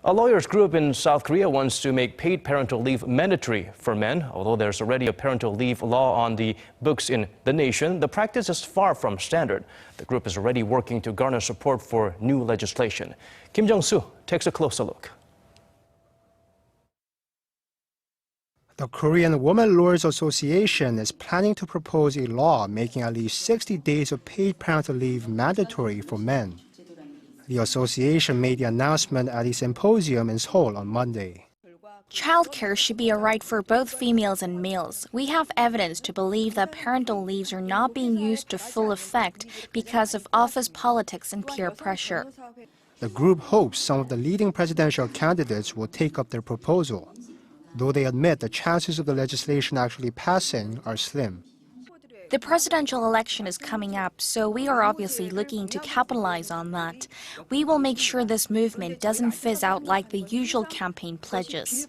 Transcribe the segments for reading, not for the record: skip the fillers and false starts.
A lawyers group in South Korea wants to make paid parental leave mandatory for men. Although there's already a parental leave law on the books in the nation, the practice is far from standard. The group is already working to garner support for new legislation. Jung-soo takes a closer look. The Korean Women Lawyers Association is planning to propose a law making at least 60 days of paid parental leave mandatory for men. The association made the announcement at a symposium in Seoul on Monday. Childcare should be a right for both females and males. We have evidence to believe that parental leaves are not being used to full effect because of office politics and peer pressure. The group hopes some of the leading presidential candidates will take up their proposal, though they admit the chances of the legislation actually passing are slim. The presidential election is coming up, so we are obviously looking to capitalize on that. We will make sure this movement doesn't fizz out like the usual campaign pledges.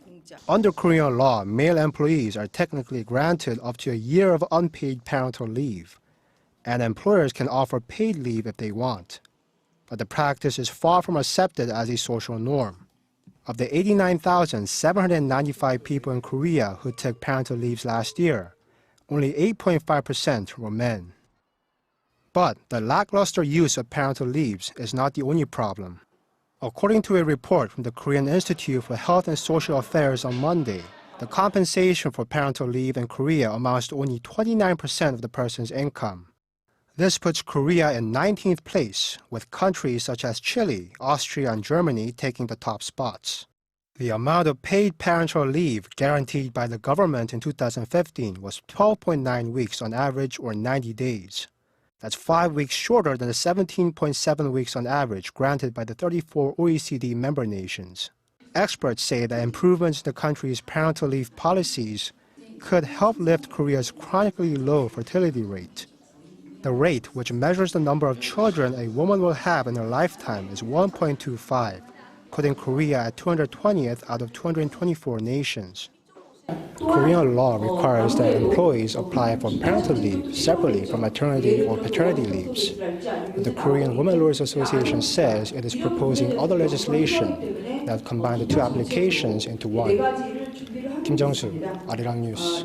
Under Korean law, male employees are technically granted up to a year of unpaid parental leave, and employers can offer paid leave if they want. But the practice is far from accepted as a social norm. Of the 89,795 people in Korea who took parental leaves last year, only 8.5% were men. But the lackluster use of parental leaves is not the only problem. According to a report from the Korean Institute for Health and Social Affairs on Monday, the compensation for parental leave in Korea amounts to only 29% of the person's income. This puts Korea in 19th place, with countries such as Chile, Austria, and Germany taking the top spots. The amount of paid parental leave guaranteed by the government in 2015 was 12.9 weeks on average, or 90 days. That's 5 weeks shorter than the 17.7 weeks on average granted by the 34 OECD member nations. Experts say that improvements in the country's parental leave policies could help lift Korea's chronically low fertility rate. The rate, which measures the number of children a woman will have in her lifetime, is 1.25. putting Korea at 220th out of 224 nations. Korean law requires that employees apply for parental leave separately from maternity or paternity leaves. But the Korean Women Lawyers Association says it is proposing other legislation that combine the two applications into one. Jung-soo, Arirang News.